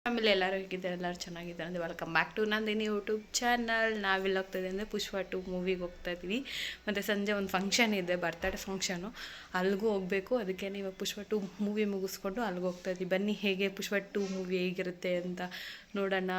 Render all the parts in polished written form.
ಆಮೇಲೆ ಎಲ್ಲರೂ ಹೇಗಿದ್ದಾರೆ, ಎಲ್ಲರೂ ಚೆನ್ನಾಗಿದ್ದಾರೆ ಅಂದರೆ welcome back to Nandini YouTube channel. ನಾವೆಲ್ಲ ಹೋಗ್ತಾಯಿದೆ ಅಂದರೆ ಪುಷ್ಪ 2 ಮೂವಿಗೆ ಹೋಗ್ತಾಯಿದ್ವಿ. ಮತ್ತು ಸಂಜೆ ಒಂದು ಫಂಕ್ಷನ್ ಇದೆ, ಬರ್ತಡೇ ಫಂಕ್ಷನು, ಅಲ್ಲಿಗೂ ಹೋಗಬೇಕು. ಅದಕ್ಕೆ ಇವಾಗ ಪುಷ್ಪ 2 ಮೂವಿ ಮುಗಿಸ್ಕೊಂಡು ಅಲ್ಲಿಗೆ ಹೋಗ್ತಾಯಿದ್ವಿ. ಬನ್ನಿ ಹೇಗೆ ಪುಷ್ಪ 2 ಮೂವಿ ಹೇಗಿರುತ್ತೆ ಅಂತ ನೋಡೋಣ.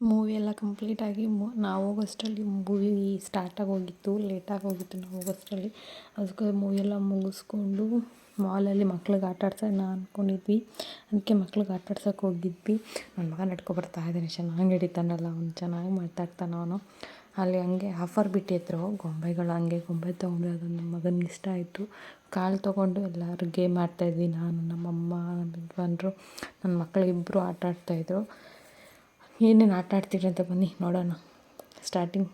ಮೂವಿ ಎಲ್ಲ ಕಂಪ್ಲೀಟಾಗಿ ನಾವು ಹೋಗೋಷ್ಟರಲ್ಲಿ ಮೂವಿ ಸ್ಟಾರ್ಟಾಗಿ ಹೋಗಿತ್ತು, ಲೇಟಾಗಿ ಹೋಗಿತ್ತು. ನಾವು ಹೋಗೋಷ್ಟರಲ್ಲಿ ಅದಕ್ಕೆ ಮೂವಿ ಎಲ್ಲ ಮುಗಿಸ್ಕೊಂಡು ಮಾಲಲ್ಲಿ ಮಕ್ಳಿಗೆ ಆಟ ಆಡ್ಸೋಣ ಅಂದ್ಕೊಂಡಿದ್ವಿ. ಅದಕ್ಕೆ ಮಕ್ಳಿಗೆ ಆಟ ಆಡ್ಸೋಕೆ ಹೋಗಿದ್ವಿ. ನನ್ನ ಮಗ ನಡ್ಕೊಬರ್ತಾ ಇದ್ದಾನೆ, ಚೆನ್ನಾಗಿ ಹಿಡಿತಾನಲ್ಲ ಅವ್ನು, ಚೆನ್ನಾಗಿ ಮಾತಾಡ್ತಾನೆ ಅವನು. ಅಲ್ಲಿ ಹಂಗೆ ಆಫರ್ ಬಿಟ್ಟಿದ್ರು ಗೊಂಬೆಗಳು, ಹಂಗೆ ಗೊಂಬೆ ತೊಗೊಂಡು ಅದು ನಮ್ಮ ಮಗನಿಗೆ ಇಷ್ಟ ಆಯಿತು. ಕಾಲು ತೊಗೊಂಡು ಎಲ್ಲರೂ ಗೇಮ್ ಆಡ್ತಾಯಿದ್ವಿ. ನಾನು, ನಮ್ಮಮ್ಮ, ನಮ್ಮ ಯಜಮಾನ್ರು, ನನ್ನ ಮಕ್ಕಳಿಬ್ಬರು ಆಟ ಆಡ್ತಾಯಿದ್ರು. ಏನೇನು ಆಟ ಆಡ್ತೀರಿ ಅಂತ ಬನ್ನಿ ನೋಡೋಣ. ಸ್ಟಾರ್ಟಿಂಗ್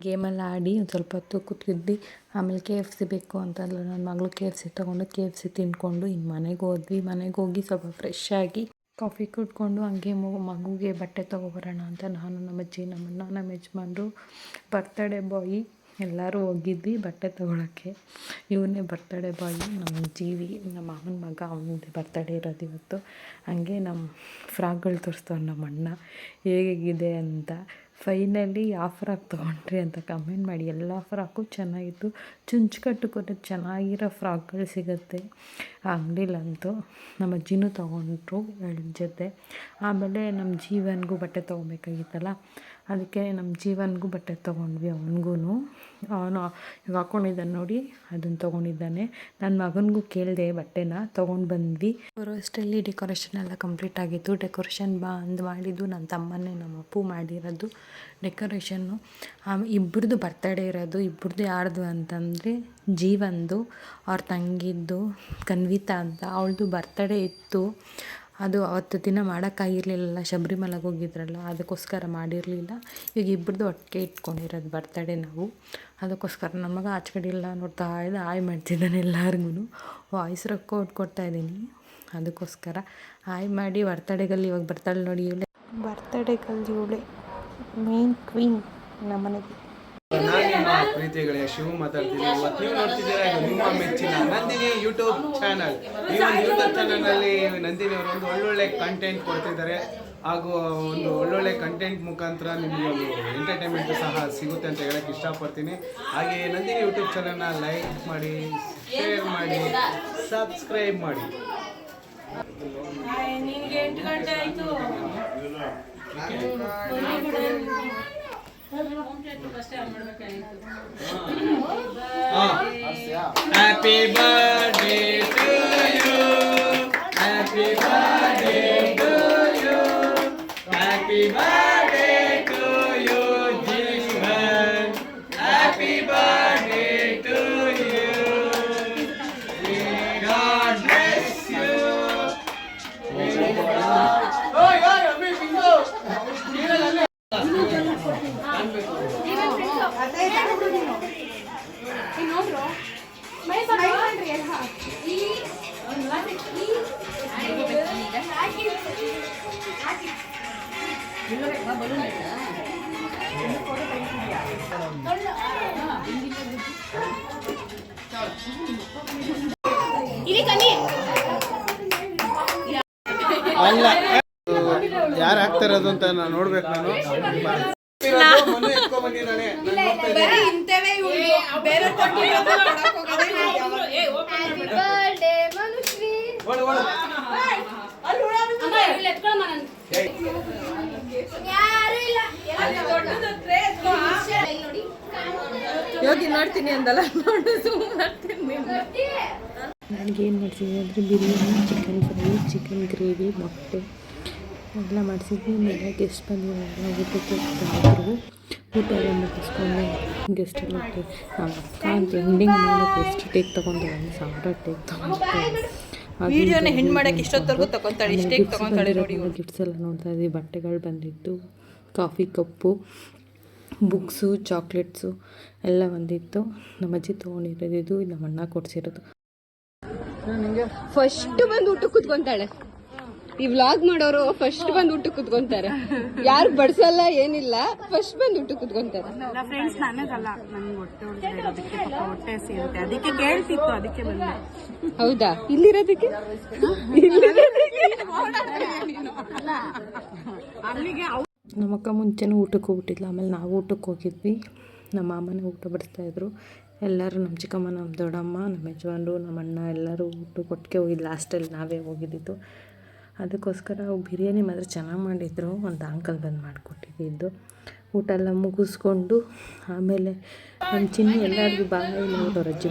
ಗೇಮೆಲ್ಲ ಆಡಿ ಒಂದು ಸ್ವಲ್ಪ ಹೊತ್ತು ಕೂತಿದ್ವಿ. ಆಮೇಲೆ KFC ಬೇಕು ಅಂತಂದ್ರೆ ನನ್ನ ಮಗಳು KFC ತೊಗೊಂಡು KFC ತಿಂದ್ಕೊಂಡು ಇನ್ನು ಮನೆಗೆ ಹೋದ್ವಿ. ಮನೆಗೆ ಹೋಗಿ ಸ್ವಲ್ಪ ಫ್ರೆಶ್ ಆಗಿ ಕಾಫಿ ಕುಡ್ಕೊಂಡು ಹಂಗೆ ಮಗುಗೆ ಬಟ್ಟೆ ತೊಗೊಬರೋಣ ಅಂತ ನಾನು, ನಮ್ಮ ಅಜ್ಜಿ, ನಮ್ಮಣ್ಣ, ನಮ್ಮ ಯಜಮಾನ್ರು, ಬರ್ತಡೇ ಬಾಯ್ ಎಲ್ಲರೂ ಹೋಗಿದ್ವಿ ಬಟ್ಟೆ ತೊಗೊಳಕ್ಕೆ. ಇವನೇ ಬರ್ತಡೇ ಬಾಯ್, ನಮ್ಮ ಜೀವಿ, ನಮ್ಮ ಮಾವನ ಮಗ, ಅವನದೇ ಬರ್ತಡೇ ಇರೋದು ಇವತ್ತು. ಹಂಗೆ ನಮ್ಮ ಫ್ರಾಕ್ಗಳು ತೋರಿಸ್ತವ್ರು ನಮ್ಮ ಅಣ್ಣ ಹೇಗಿದೆ ಅಂತ. ಫೈನಲಿ ಯಾವ ಫ್ರಾಕ್ ತೊಗೊಂಡ್ರಿ ಅಂತ ಕಮೆಂಟ್ ಮಾಡಿ. ಎಲ್ಲ ಫ್ರಾಕು ಚೆನ್ನಾಗಿತ್ತು, ಚುಂಚುಕಟ್ಟು ಕೊಟ್ಟು ಚೆನ್ನಾಗಿರೋ ಫ್ರಾಕ್ಗಳು ಸಿಗುತ್ತೆ ಆ ಅಂಗಡಿಲಂತೂ. ನಮ್ಮ ಅಜ್ಜಿನೂ ತೊಗೊಂಡ್ರು 2 ಜೊತೆ. ಆಮೇಲೆ ನಮ್ಮ ಜೀವನ್ಗೂ ಬಟ್ಟೆ ತೊಗೊಬೇಕಾಗಿತ್ತಲ್ಲ, ಅದಕ್ಕೆ ನಮ್ಮ ಜೀವನ್ಗೂ ಬಟ್ಟೆ ತೊಗೊಂಡ್ವಿ. ಅವನಿಗೂ ಅವನು ಇವಾಗ ಹಾಕ್ಕೊಂಡಿದ್ದಾನೆ ನೋಡಿ, ಅದನ್ನು ತೊಗೊಂಡಿದ್ದಾನೆ. ನನ್ನ ಮಗನಿಗೂ ಕೇಳಿದೆ ಬಟ್ಟೆನ, ತೊಗೊಂಡು ಬಂದ್ವಿ. ಬರೋಷ್ಟರಲ್ಲಿ ಡೆಕೋರೇಷನ್ ಎಲ್ಲ ಕಂಪ್ಲೀಟ್ ಆಗಿತ್ತು. ಡೆಕೋರೇಷನ್ ಮಾಡಿದ್ದು ನನ್ನ ತಮ್ಮನೇ, ನಮ್ಮ ಅಪ್ಪು ಮಾಡಿರೋದು ಡೆಕೋರೇಷನ್ನು. ಇಬ್ಬರದು ಬರ್ತಡೇ ಇರೋದು. ಇಬ್ಬರದು ಯಾರ್ದು ಅಂತಂದರೆ ಜೀವಂದು, ಅವ್ರ ತಂಗಿದ್ದು ಕನ್ವಿತಾ ಅಂತ, ಅವಳದು ಬರ್ತಡೇ ಇತ್ತು. ಅದು ಅವತ್ತು ದಿನ ಮಾಡೋಕ್ಕಾಗಿರಲಿಲ್ಲ, ಶಬರಿಮಲೆಗೆ ಹೋಗಿದ್ರಲ್ಲ, ಅದಕ್ಕೋಸ್ಕರ ಮಾಡಿರಲಿಲ್ಲ. ಈಗ ಇಬ್ಬರದು ಒಟ್ಟಿಗೆ ಇಟ್ಕೊಂಡಿರೋದು ಬರ್ತಡೇ ನಾವು. ಅದಕ್ಕೋಸ್ಕರ ನನ್ನ ಮಗ ಆಚೆ ಕಡೆ ಎಲ್ಲ ನೋಡ್ತಾ ಇದ್ದ, ಆಯ್ ಮಾಡ್ತಿದ್ದಾನೆ ಎಲ್ಲರಿಗೂ. ವಾಯ್ಸ್ ರೆಕಾರ್ಡ್ ಕೊಡ್ತಾಯಿದ್ದೀನಿ, ಅದಕ್ಕೋಸ್ಕರ ಆಯ್ ಮಾಡಿ. ಬರ್ತಡೇಗಲ್ಲಿ ಇವಾಗ ಬರ್ತಾಳೆ ನೋಡಿ, ಇವಳೆ ಬರ್ತಡೇಗಲ್ಲಿ ಇವಳೆ ಮೇನ್ ಕ್ವೀನ್ ನಮ್ಮನೆಗೆ. ನಾನು ನಿಮ್ಮ ಪ್ರೀತಿಗಳೇ ಶಿವ ಮಾತಾಡ್ತೀನಿ. ಇವತ್ತು ನೀವು ನೋಡ್ತಿದ್ದೀರಾ ನಿಮ್ಮ ಮೆಚ್ಚಿನ ನಂದಿನಿ ಯೂಟ್ಯೂಬ್ ಚಾನಲ್. ಈ ಒಂದು ಯೂಟ್ಯೂಬ್ ಚಾನಲ್ನಲ್ಲಿ ನಂದಿನಿ ಅವರು ಒಂದು ಒಳ್ಳೊಳ್ಳೆ ಕಂಟೆಂಟ್ ಕೊಡ್ತಿದ್ದಾರೆ, ಹಾಗೂ ಒಂದು ಒಳ್ಳೊಳ್ಳೆ ಕಂಟೆಂಟ್ ಮುಖಾಂತರ ನಿಮಗೆ ಒಂದು ಎಂಟರ್ಟೈನ್ಮೆಂಟು ಸಹ ಸಿಗುತ್ತೆ ಅಂತ ಹೇಳಕ್ಕೆ ಇಷ್ಟಪಡ್ತೀನಿ. ಹಾಗೆ ನಂದಿನಿ ಯೂಟ್ಯೂಬ್ ಚಾನಲ್ನ ಲೈಕ್ ಮಾಡಿ, ಶೇರ್ ಮಾಡಿ, ಸಬ್ಸ್ಕ್ರೈಬ್ ಮಾಡಿ. ನಿನಗೆ 8 ಗಂಟೆ ಆಯಿತು. Happy birthday to you, happy birthday to you, happy birthday to you Jeevan, happy birthday to you, God bless you. ಅಲ್ಲ ಯಾರು ಹಾಕ್ತಾರದು ಅಂತ ನಾನು ನೋಡ್ಬೇಕು. ನಾನು ಮನೆ ಎತ್ಕೊಂಡ್ ಬಂದಿದ್ದಾನೆ. ಯೋಗಿ ನೋಡ್ತೀನಿ ಅಂದಲ್ಲ, ನೋಡಿ ಸುಮ್ಮನೆ ನನಗೇನು ಮಾಡಿಸಿದ್ವಿ ಅಂದರೆ biryani, chicken fry, chicken gravy, ಮೊಟ್ಟೆ ಎಲ್ಲ ಮಾಡಿಸಿದ್ವಿ. ಮನೆಗೆ ಗೆಸ್ಟ್ ಬಂದಿದ್ದಾರೆ, ಊಟಕ್ಕೆ ಬಂದಿದ್ರು. ಊಟ ಎಲ್ಲ ಮುಗಿಸ್ಕೊಂಡು ಗೆಸ್ಟ್ ಎಲ್ಲ ನಮ್ಮ ಅಕ್ಕ ಅಂತ ಎಂಡಿಂಗ್ ಮಾಡಿ ಗೆಸ್ಟ್ ಟೇಕ್ ತೊಗೊಂಡು ಸಾವಿರ ಟೇಕ್ ತೊಗೊಂಡು ಗಿಫ್ಟ್ಸ್ ಎಲ್ಲ ನೋಡ್ತಾ ಇದ್ವಿ. ಬಟ್ಟೆಗಳು ಬಂದಿತ್ತು, ಕಾಫಿ ಕಪ್ಪು, ಬುಕ್ಸು, ಚಾಕ್ಲೇಟ್ಸು ಎಲ್ಲ ಬಂದಿತ್ತು. ನಮ್ಮ ಅಜ್ಜಿ ತೊಗೊಂಡಿರೋದು, ನಮ್ಮ ಅಣ್ಣ ಕೊಡ್ಸಿರೋದು. ಫಸ್ಟ್ ಬಂದು ಊಟ ಕುತ್ಕೊಂತಾಳೆ. ಈ ವ್ಲಾಗ್ ಮಾಡೋರು ಫಸ್ಟ್ ಬಂದು ಊಟ ಕುತ್ಕೊಂತಾರೆ. ಯಾರು ಬಡ್ಸಲ್ಲ, ಏನಿಲ್ಲ, ಫಸ್ಟ್ ಬಂದು ಊಟ ಕುತ್ಕೊಂತಾರೆ. ಫ್ರೆಂಡ್ಸ್ ನನಗಲ್ಲ, ನಂಗೆ ಹೊಟ್ಟೆ ಹೊಡೆದಿರೋದಕ್ಕೆ ಹೊಟ್ಟೆ ಸೇರುತ್ತೆ, ಅದಕ್ಕೆ ಕೇಳ್ತಿತ್ತು, ಅದಕ್ಕೆ ಬಂದೆ. ಹೌದಾ? ಇಲ್ಲಿರೋದಕ್ಕೆ ಅಲ್ಲಿಗೆ ನಮ್ಮಕ್ಕ ಮುಂಚೆನೂ ಊಟಕ್ಕೆ ಹೋಗ್ಬಿಟ್ಟಿದ್ಲ. ಆಮೇಲೆ ನಾವು ಊಟಕ್ಕೆ ಹೋಗಿದ್ವಿ. ನಮ್ಮ ಮಾಮನೇ ಊಟ ಬಡಿಸ್ತಾಯಿದ್ರು. ಎಲ್ಲರೂ ನಮ್ಮ ಚಿಕ್ಕಮ್ಮ, ನಮ್ಮ ದೊಡ್ಡಮ್ಮ, ನಮ್ಮ ಯಜಮಾನ್ರು, ನಮ್ಮ ಅಣ್ಣ ಎಲ್ಲರೂ ಊಟಕ್ಕೆ ಒಟ್ಟಿಗೆ ಹೋಗಿದ್ದು. ಲಾಸ್ಟಲ್ಲಿ ನಾವೇ ಹೋಗಿದ್ದಿದ್ದು. ಅದಕ್ಕೋಸ್ಕರ ಬಿರಿಯಾನಿ ಮಾತ್ರ ಚೆನ್ನಾಗಿ ಮಾಡಿದ್ರು. ಒಂದು ಅಂಕಲ್ ಬಂದು ಮಾಡಿಕೊಟ್ಟಿದ್ದು. ಊಟ ಎಲ್ಲ ಮುಗಿಸ್ಕೊಂಡು ಆಮೇಲೆ ನಮ್ಮ ಚಿನ್ನಿ ಎಲ್ಲರಿಗೂ ಬಾಯಿ ನೋಡೋರು ಅಜ್ಜಿ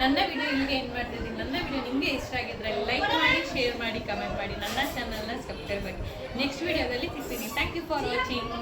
ನನ್ನ ವಿಡಿಯೋ ಇಲ್ಲಿಗೆ ಏನು ಮಾಡ್ತಿದ್ದೀನಿ. ನನ್ನ ವಿಡಿಯೋ ನಿಮಗೆ ಇಷ್ಟ ಆಗಿದ್ರೆ ಲೈಕ್ ಮಾಡಿ, ಶೇರ್ ಮಾಡಿ, ಕಮೆಂಟ್ ಮಾಡಿ, ನನ್ನ ಚಾನಲ್ನ ಸಬ್ಸ್ಕ್ರೈಬ್ ಆಗಿ. ನೆಕ್ಸ್ಟ್ ವಿಡಿಯೋದಲ್ಲಿ ಸಿಗ್ತೀನಿ. Thank you for watching.